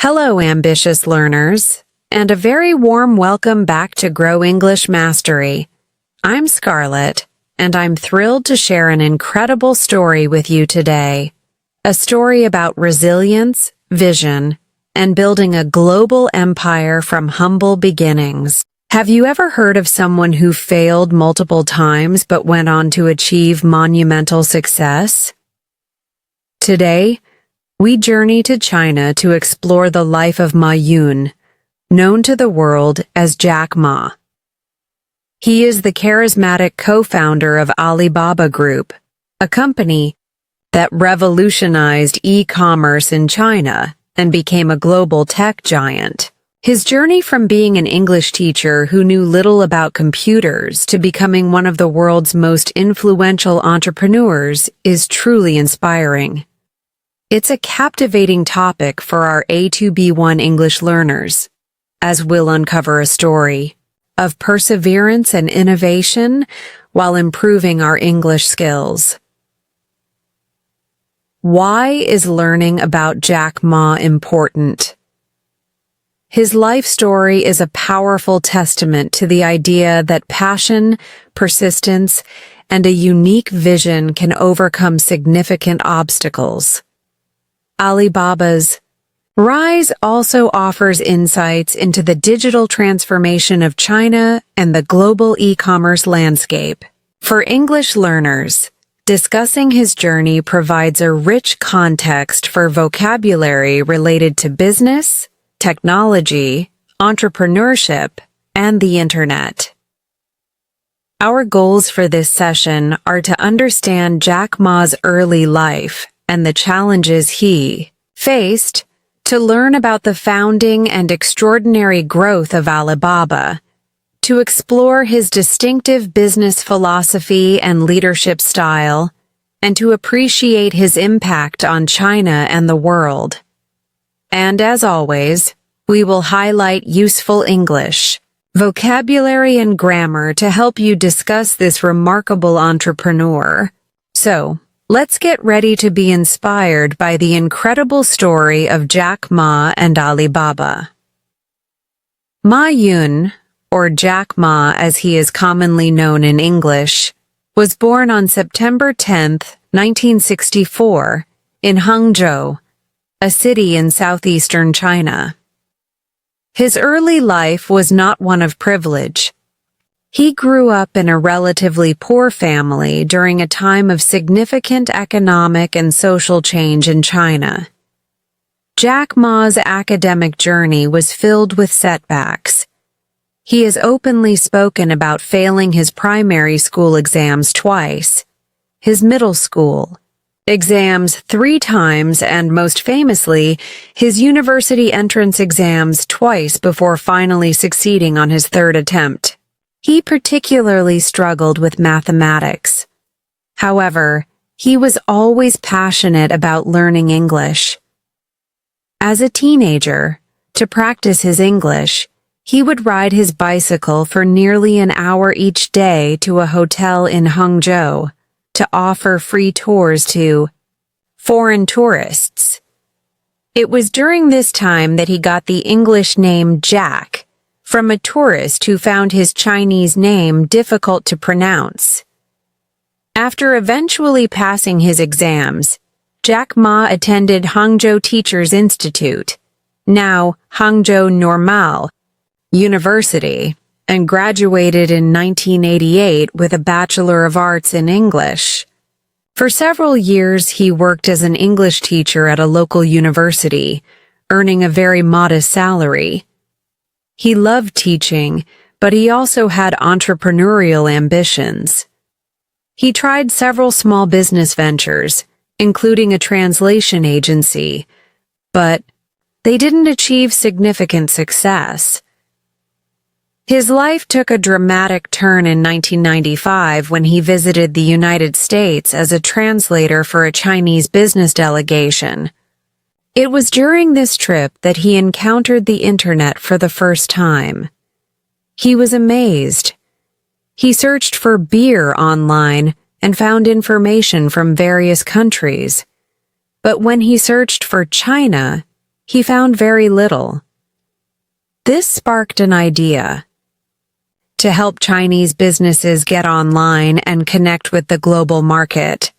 Hello, ambitious learners, and a very warm welcome back to Grow English Mastery. I'm Scarlett, and I'm thrilled to share an incredible story with you today. A story about resilience, vision, and building a global empire from humble beginnings. Have you ever heard of someone who failed multiple times but went on to achieve monumental success? Today, we journey to China to explore the life of Ma Yun, known to the world as Jack Ma. He is the charismatic co-founder of Alibaba Group, a company that revolutionized e-commerce in China and became a global tech giant. His journey from being an English teacher who knew little about computers to becoming one of the world's most influential entrepreneurs is truly inspiring. It's a captivating topic for our A2B1 English learners, as we'll uncover a story of perseverance and innovation while improving our English skills. Why is learning about Jack Ma important? His life story is a powerful testament to the idea that passion, persistence, and a unique vision can overcome significant obstacles. Alibaba's rise also offers insights into the digital transformation of China and the global e-commerce landscape. For English learners, discussing his journey provides a rich context for vocabulary related to business, technology, entrepreneurship, and the internet. Our goals for this session are to understand Jack Ma's early life and the challenges he faced, to learn about the founding and extraordinary growth of Alibaba, to explore his distinctive business philosophy and leadership style, and to appreciate his impact on China and the world. And as always, we will highlight useful English, vocabulary, and grammar to help you discuss this remarkable entrepreneur. So, let's get ready to be inspired by the incredible story of Jack Ma and Alibaba. Ma Yun, or Jack Ma as he is commonly known in English, was born on September 10, 1964, in Hangzhou, a city in southeastern China. His early life was not one of privilege. He grew up in a relatively poor family during a time of significant economic and social change in China. Jack Ma's academic journey was filled with setbacks. He has openly spoken about failing his primary school exams twice, his middle school exams 3 times, and most famously, his university entrance exams twice before finally succeeding on his 3rd attempt. He particularly struggled with mathematics. However, he was always passionate about learning English. As a teenager, to practice his English, he would ride his bicycle for nearly an hour each day to a hotel in Hangzhou to offer free tours to foreign tourists. It was during this time that he got the English name Jack, from a tourist who found his Chinese name difficult to pronounce. After eventually passing his exams, Jack Ma attended Hangzhou Teachers Institute, now Hangzhou Normal, University, and graduated in 1988 with a Bachelor of Arts in English. For several years, he worked as an English teacher at a local university, earning a very modest salary. He loved teaching, but he also had entrepreneurial ambitions. He tried several small business ventures, including a translation agency, but they didn't achieve significant success. His life took a dramatic turn in 1995 when he visited the United States as a translator for a Chinese business delegation. It was during this trip that he encountered the internet for the first time. He was amazed. He searched for beer online and found information from various countries. But when he searched for China, he found very little. This sparked an idea to help Chinese businesses get online and connect with the global market.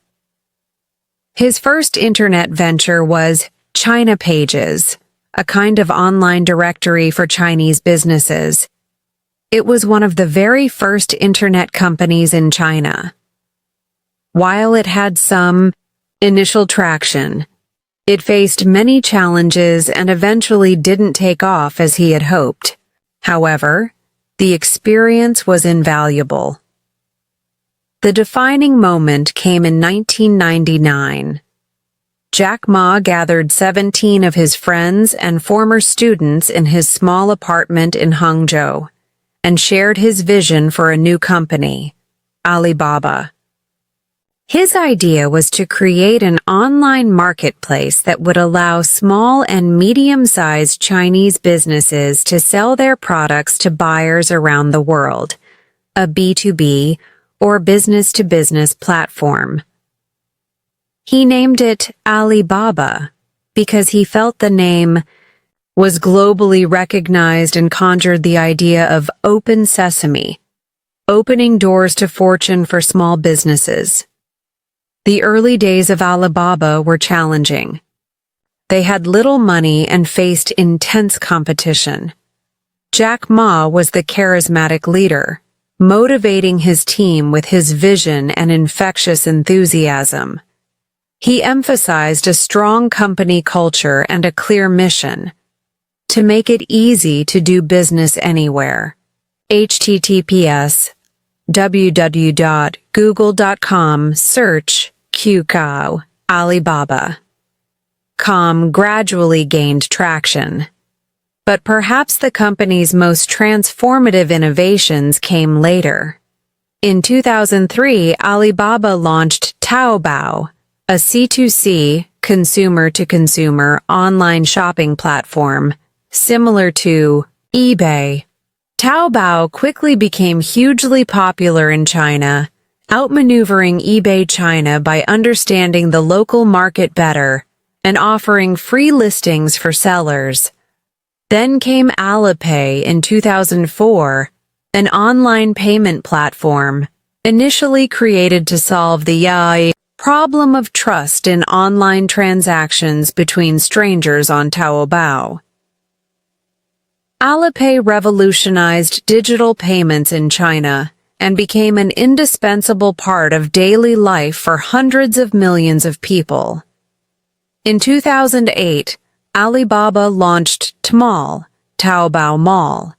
His first internet venture was China Pages, a kind of online directory for Chinese businesses. It was one of the very first internet companies in China. While it had some initial traction, it faced many challenges and eventually didn't take off as he had hoped. However, the experience was invaluable. The defining moment came in 1999. Jack Ma gathered 17 of his friends and former students in his small apartment in Hangzhou and shared his vision for a new company, Alibaba. His idea was to create an online marketplace that would allow small and medium-sized Chinese businesses to sell their products to buyers around the world, a B2B or business-to-business platform. He named it Alibaba because he felt the name was globally recognized and conjured the idea of open sesame, opening doors to fortune for small businesses. The early days of Alibaba were challenging. They had little money and faced intense competition. Jack Ma was the charismatic leader, motivating his team with his vision and infectious enthusiasm. He emphasized a strong company culture and a clear mission to make it easy to do business anywhere. https www.google.com search QCOW Alibaba.com gradually gained traction. But perhaps the company's most transformative innovations came later. In 2003, Alibaba launched Taobao, a C2C, consumer-to-consumer online shopping platform, similar to eBay. Taobao quickly became hugely popular in China, outmaneuvering eBay China by understanding the local market better and offering free listings for sellers. Then came Alipay in 2004, an online payment platform, initially created to solve the problem of trust in online transactions between strangers on Taobao. Alipay revolutionized digital payments in China and became an indispensable part of daily life for hundreds of millions of people. In 2008, Alibaba launched Tmall, Taobao Mall,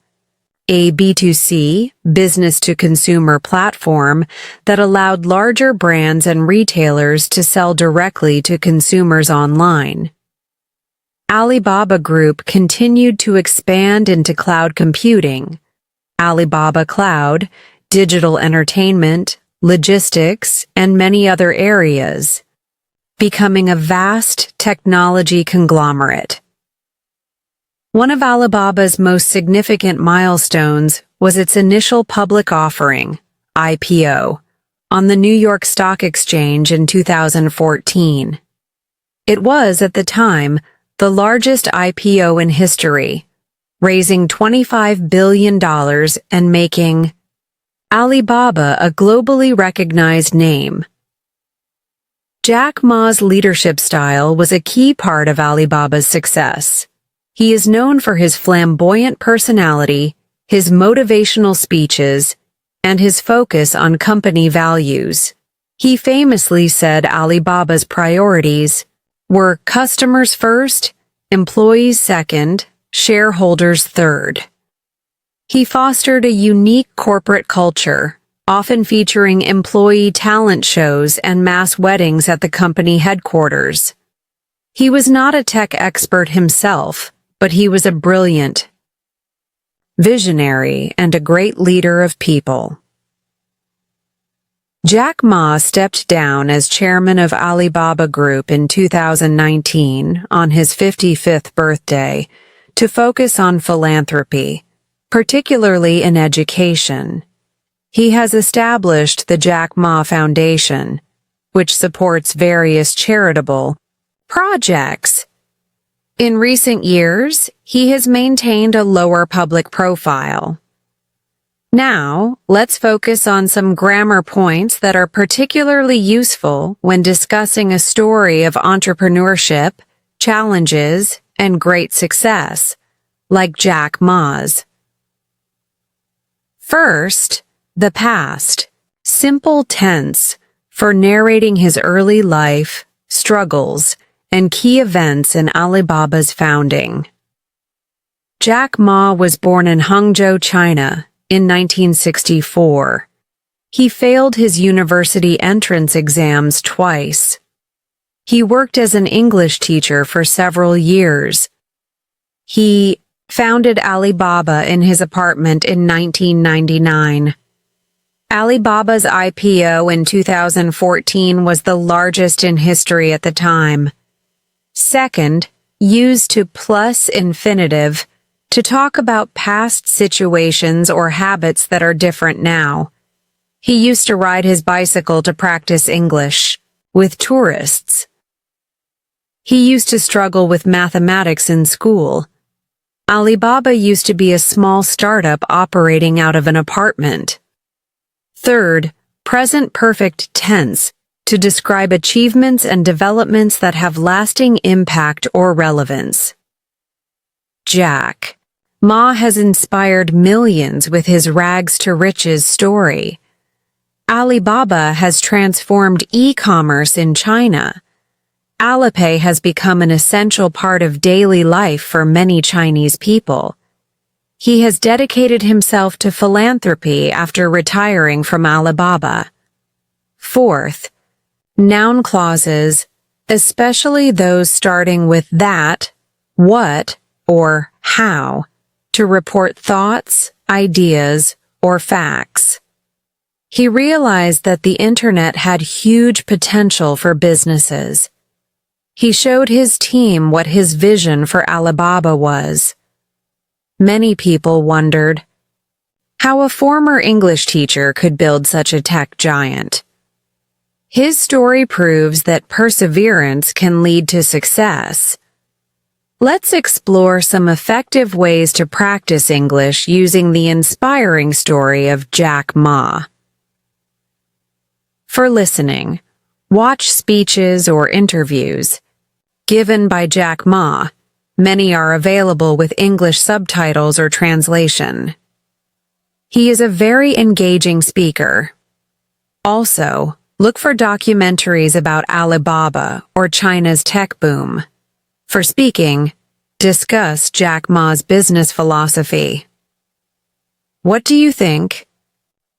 a B2C, business-to-consumer platform that allowed larger brands and retailers to sell directly to consumers online. Alibaba Group continued to expand into cloud computing, Alibaba Cloud, digital entertainment, logistics, and many other areas, becoming a vast technology conglomerate. One of Alibaba's most significant milestones was its initial public offering, IPO, on the New York Stock Exchange in 2014. It was, at the time, the largest IPO in history, raising $25 billion and making Alibaba a globally recognized name. Jack Ma's leadership style was a key part of Alibaba's success. He is known for his flamboyant personality, his motivational speeches, and his focus on company values. He famously said Alibaba's priorities were customers first, employees second, shareholders third. He fostered a unique corporate culture, often featuring employee talent shows and mass weddings at the company headquarters. He was not a tech expert himself, but he was a brilliant visionary and a great leader of people. Jack Ma stepped down as chairman of Alibaba Group in 2019 on his 55th birthday to focus on philanthropy, particularly in education. He has established the Jack Ma Foundation, which supports various charitable projects. In recent years, he has maintained a lower public profile. Now, let's focus on some grammar points that are particularly useful when discussing a story of entrepreneurship, challenges, and great success, like Jack Ma's. First, the past, simple tense, for narrating his early life, struggles, and key events in Alibaba's founding. Jack Ma was born in Hangzhou, China, in 1964. He failed his university entrance exams twice. He worked as an English teacher for several years. He founded Alibaba in his apartment in 1999. Alibaba's IPO in 2014 was the largest in history at the time. Second, use to plus infinitive to talk about past situations or habits that are different now. He used to ride his bicycle to practice English with tourists. He used to struggle with mathematics in school. Alibaba used to be a small startup operating out of an apartment. Third, present perfect tense to describe achievements and developments that have lasting impact or relevance. Jack Ma has inspired millions with his rags to riches story. Alibaba has transformed e-commerce in China. Alipay has become an essential part of daily life for many Chinese people. He has dedicated himself to philanthropy after retiring from Alibaba. Fourth, noun clauses, especially those starting with that, what, or how, to report thoughts, ideas, or facts. He realized that the internet had huge potential for businesses. He showed his team what his vision for Alibaba was. Many people wondered how a former English teacher could build such a tech giant. His story proves that perseverance can lead to success. Let's explore some effective ways to practice English using the inspiring story of Jack Ma. For listening, watch speeches or interviews given by Jack Ma. Many are available with English subtitles or translation. He is a very engaging speaker. Also, look for documentaries about Alibaba or China's tech boom. For speaking, discuss Jack Ma's business philosophy. What do you think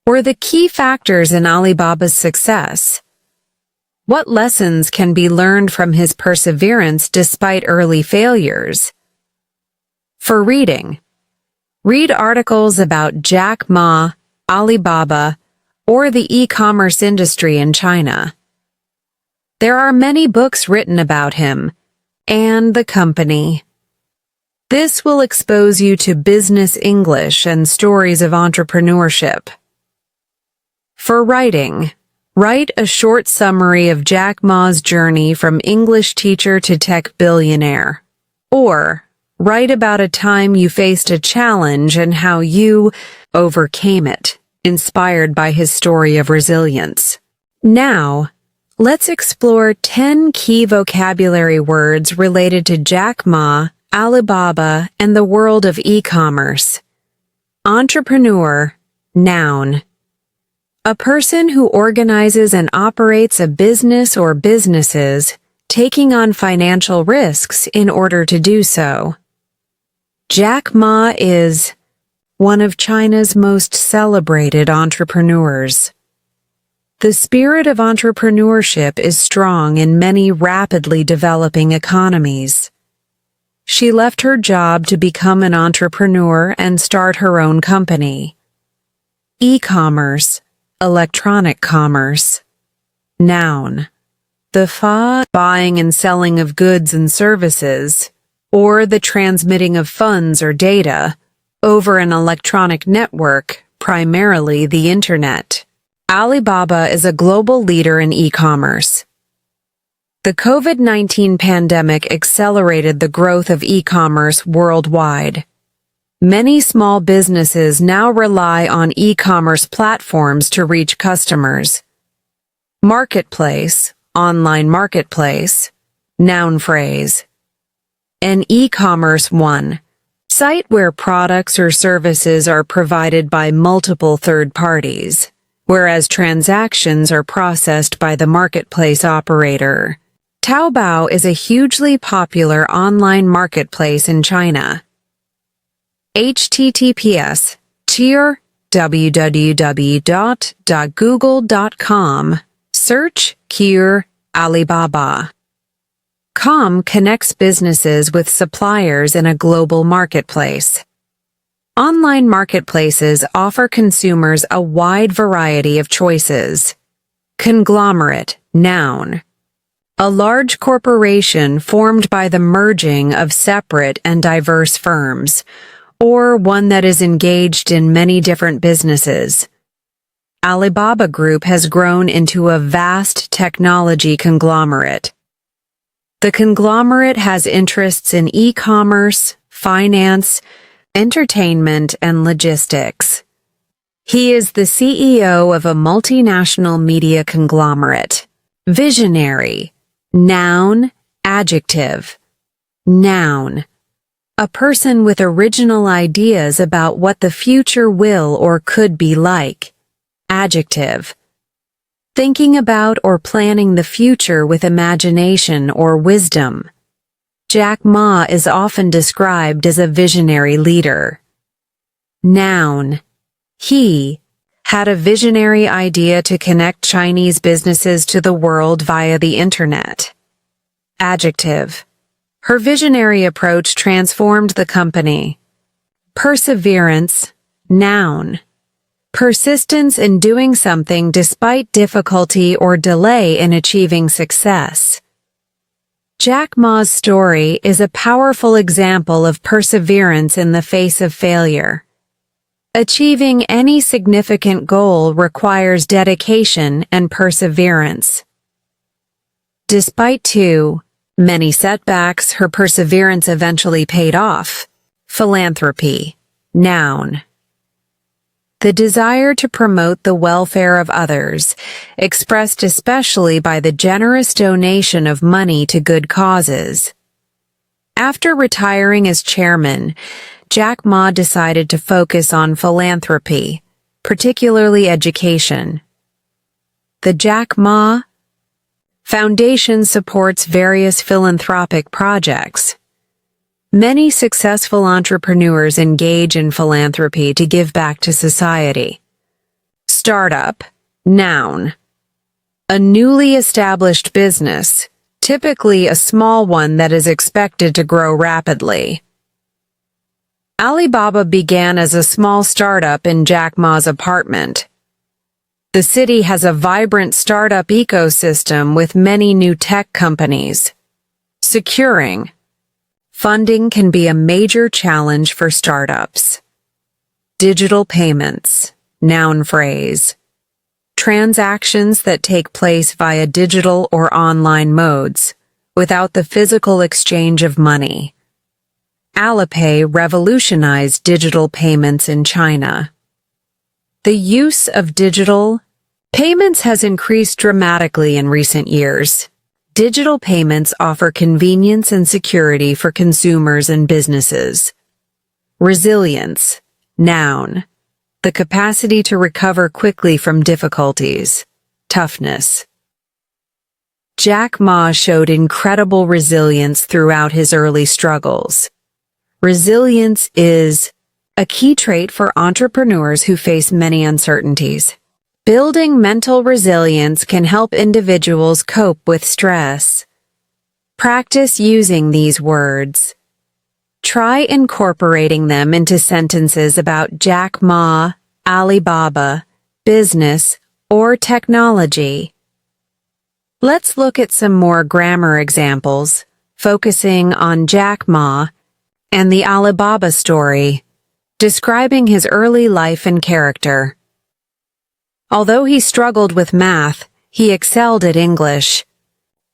were the key factors in Alibaba's success? What lessons can be learned from his perseverance despite early failures? For reading, read articles about Jack Ma, Alibaba, or the e-commerce industry in China. There are many books written about him and the company. This will expose you to business English and stories of entrepreneurship. For writing, write a short summary of Jack Ma's journey from English teacher to tech billionaire. Or, write about a time you faced a challenge and how you overcame it, inspired by his story of resilience. Now, let's explore 10 key vocabulary words related to Jack Ma, Alibaba, and the world of e-commerce. Entrepreneur, noun. A person who organizes and operates a business or businesses, taking on financial risks in order to do so. Jack Ma is one of China's most celebrated entrepreneurs. The spirit of entrepreneurship is strong in many rapidly developing economies. She left her job to become an entrepreneur and start her own company. E-commerce, electronic commerce. Noun. The buying and selling of goods and services, or the transmitting of funds or data over an electronic network, primarily the internet. Alibaba is a global leader in e-commerce. The COVID-19 pandemic accelerated the growth of e-commerce worldwide. Many small businesses now rely on e-commerce platforms to reach customers. Marketplace, online marketplace, noun phrase. An e-commerce one, site where products or services are provided by multiple third parties, whereas transactions are processed by the marketplace operator. Taobao is a hugely popular online marketplace in China. https www.google.com search Alibaba. Com connects businesses with suppliers in a global marketplace. Online marketplaces offer consumers a wide variety of choices. Conglomerate, noun. A large corporation formed by the merging of separate and diverse firms, or one that is engaged in many different businesses. Alibaba Group has grown into a vast technology conglomerate. The conglomerate has interests in e-commerce, finance, entertainment, and logistics. He is the CEO of a multinational media conglomerate. Visionary. Noun, adjective. Noun. A person with original ideas about what the future will or could be like. Adjective. Thinking about or planning the future with imagination or wisdom. Jack Ma is often described as a visionary leader. Noun. He had a visionary idea to connect Chinese businesses to the world via the internet. Adjective. Her visionary approach transformed the company. Perseverance, noun. Persistence in doing something despite difficulty or delay in achieving success. Jack Ma's story is a powerful example of perseverance in the face of failure. Achieving any significant goal requires dedication and perseverance. Despite too many setbacks, her perseverance eventually paid off. Philanthropy, noun. The desire to promote the welfare of others, expressed especially by the generous donation of money to good causes. After retiring as chairman, Jack Ma decided to focus on philanthropy, particularly education. The Jack Ma Foundation supports various philanthropic projects. Many successful entrepreneurs engage in philanthropy to give back to society. Startup, noun. A newly established business, typically a small one that is expected to grow rapidly. Alibaba began as a small startup in Jack Ma's apartment. The city has a vibrant startup ecosystem with many new tech companies. Securing. Funding can be a major challenge for startups. Digital payments, noun phrase. Transactions that take place via digital or online modes, without the physical exchange of money. Alipay revolutionized digital payments in China. The use of digital payments has increased dramatically in recent years. Digital payments offer convenience and security for consumers and businesses. Resilience, noun. The capacity to recover quickly from difficulties. Toughness. Jack Ma showed incredible resilience throughout his early struggles. Resilience is a key trait for entrepreneurs who face many uncertainties. Building mental resilience can help individuals cope with stress. Practice using these words. Try incorporating them into sentences about Jack Ma, Alibaba, business, or technology. Let's look at some more grammar examples, focusing on Jack Ma and the Alibaba story, describing his early life and character. Although he struggled with math, he excelled at English.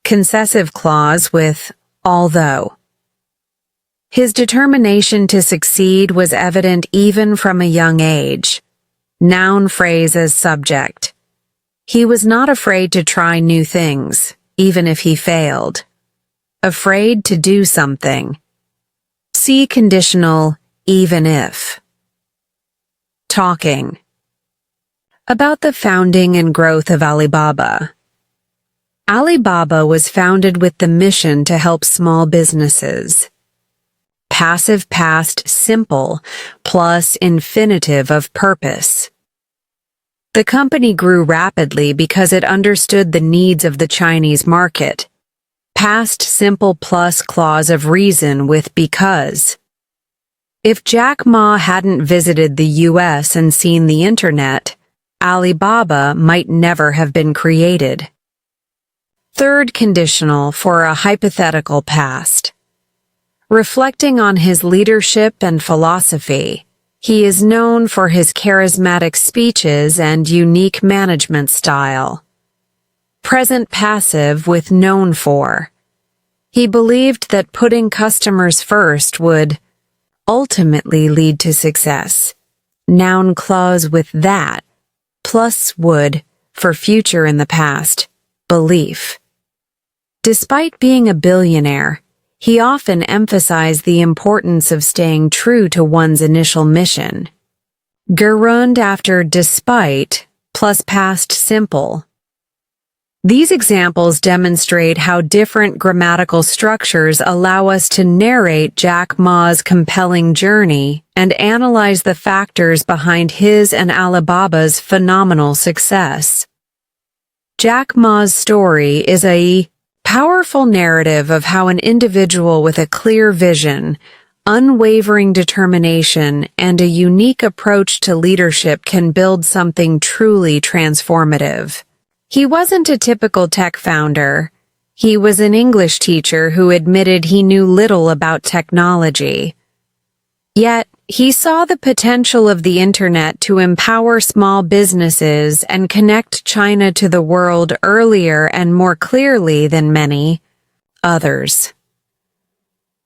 concessive clause with although. His determination to succeed was evident even from a young age. Noun phrase as subject. He was not afraid to try new things, even if he failed. Afraid to do something. See conditional even if. Talking. About the founding and growth of Alibaba. Alibaba was founded with the mission to help small businesses. Passive past simple plus infinitive of purpose. The company grew rapidly because it understood the needs of the Chinese market. Past simple plus clause of reason with because. If Jack Ma hadn't visited the US and seen the internet, Alibaba might never have been created. Third conditional for a hypothetical past. Reflecting on his leadership and philosophy, he is known for his charismatic speeches and unique management style. Present passive with known for. He believed that putting customers first would ultimately lead to success. Noun clause with that, plus would, for future in the past, belief. Despite being a billionaire, he often emphasized the importance of staying true to one's initial mission. Gerund after despite, plus past simple. These examples demonstrate how different grammatical structures allow us to narrate Jack Ma's compelling journey and analyze the factors behind his and Alibaba's phenomenal success. Jack Ma's story is a powerful narrative of how an individual with a clear vision, unwavering determination, and a unique approach to leadership can build something truly transformative. He wasn't a typical tech founder. He was an English teacher who admitted he knew little about technology. Yet, he saw the potential of the internet to empower small businesses and connect China to the world earlier and more clearly than many others.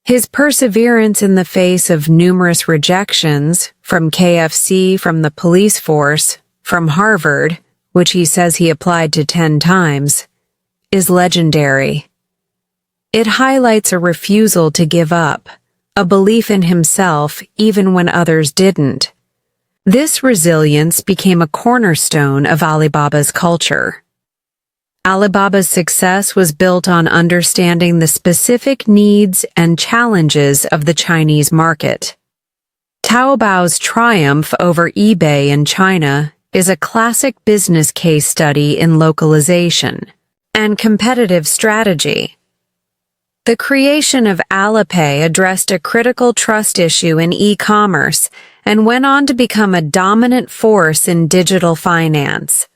His perseverance in the face of numerous rejections, from KFC, from the police force, from Harvard, which he says he applied to 10 times, is legendary. It highlights a refusal to give up, a belief in himself even when others didn't. This resilience became a cornerstone of Alibaba's culture. Alibaba's success was built on understanding the specific needs and challenges of the Chinese market. Taobao's triumph over eBay in China is a classic business case study in localization and competitive strategy. The creation of Alipay addressed a critical trust issue in e-commerce and went on to become a dominant force in digital finance.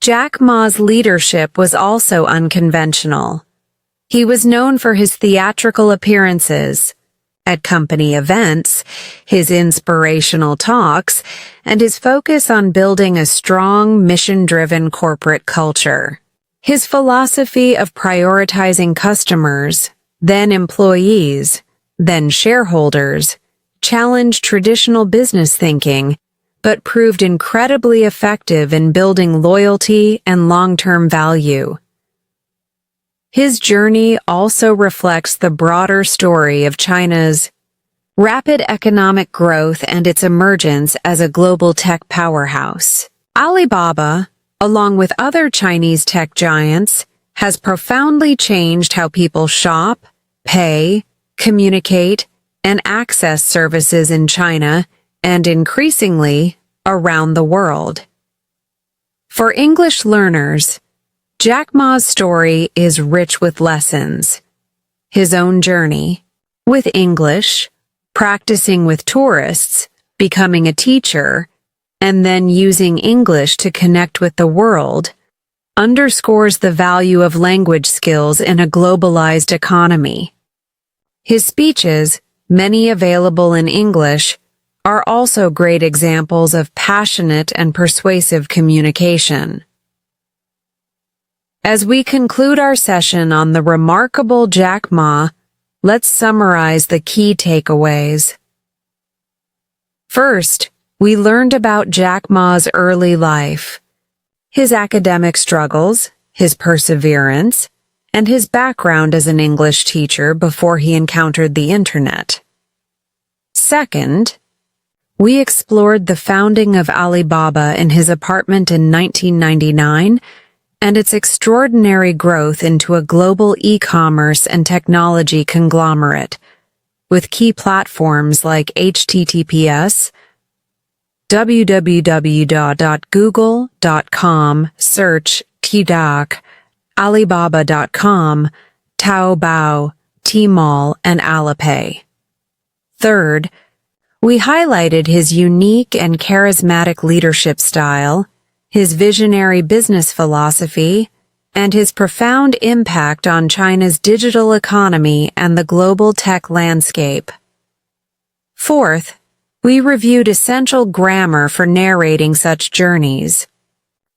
Jack Ma's leadership was also unconventional. He was known for his theatrical appearances at company events, his inspirational talks, and his focus on building a strong, mission-driven corporate culture. His philosophy of prioritizing customers, then employees, then shareholders, challenged traditional business thinking, but proved incredibly effective in building loyalty and long-term value. His journey also reflects the broader story of China's rapid economic growth and its emergence as a global tech powerhouse. Alibaba, along with other Chinese tech giants, has profoundly changed how people shop, pay, communicate, and access services in China and increasingly around the world. For English learners, Jack Ma's story is rich with lessons. His own journey, with English, practicing with tourists, becoming a teacher, and then using English to connect with the world, underscores the value of language skills in a globalized economy. His speeches, many available in English, are also great examples of passionate and persuasive communication. As we conclude our session on the remarkable Jack Ma, let's summarize the key takeaways. First, we learned about Jack Ma's early life, his academic struggles, his perseverance, and his background as an English teacher before he encountered the internet. Second, we explored the founding of Alibaba in his apartment in 1999 and its extraordinary growth into a global e-commerce and technology conglomerate, with key platforms like https, www.google.com, search, TikTok, Alibaba.com, Taobao, Tmall, and Alipay. Third, we highlighted his unique and charismatic leadership style, his visionary business philosophy, and his profound impact on China's digital economy and the global tech landscape. Fourth, we reviewed essential grammar for narrating such journeys,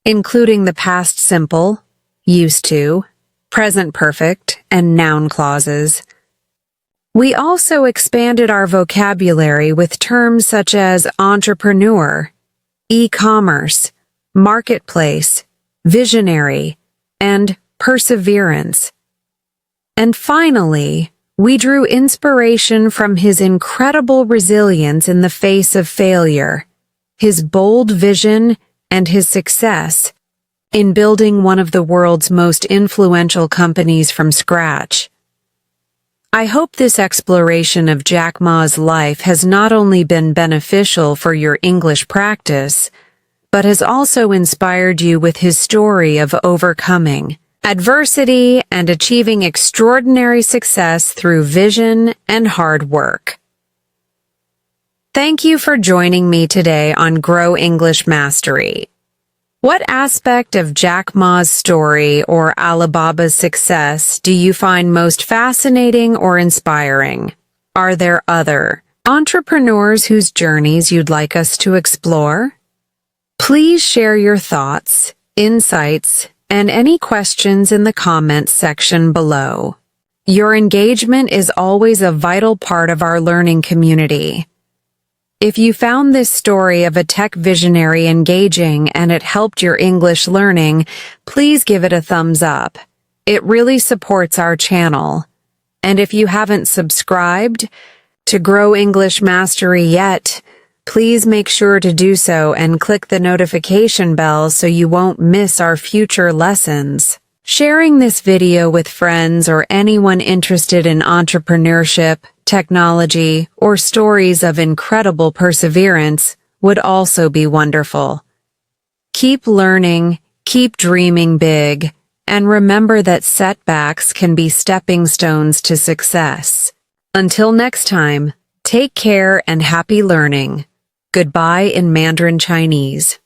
including the past simple, used to, present perfect, and noun clauses. We also expanded our vocabulary with terms such as entrepreneur, e-commerce, marketplace, visionary, and perseverance. And finally, we drew inspiration from his incredible resilience in the face of failure, his bold vision, and his success in building one of the world's most influential companies from scratch. I hope this exploration of Jack Ma's life has not only been beneficial for your English practice, but has also inspired you with his story of overcoming adversity and achieving extraordinary success through vision and hard work. Thank you for joining me today on Grow English Mastery. What aspect of Jack Ma's story or Alibaba's success do you find most fascinating or inspiring? Are there other entrepreneurs whose journeys you'd like us to explore? Please share your thoughts, insights, and any questions in the comments section below. Your engagement is always a vital part of our learning community. If you found this story of a tech visionary engaging and it helped your English learning, please give it a thumbs up. It really supports our channel. And if you haven't subscribed to Grow English Mastery yet, please make sure to do so and click the notification bell so you won't miss our future lessons. Sharing this video with friends or anyone interested in entrepreneurship, technology, or stories of incredible perseverance would also be wonderful. Keep learning, keep dreaming big, and remember that setbacks can be stepping stones to success. Until next time, take care and happy learning. Goodbye in Mandarin Chinese.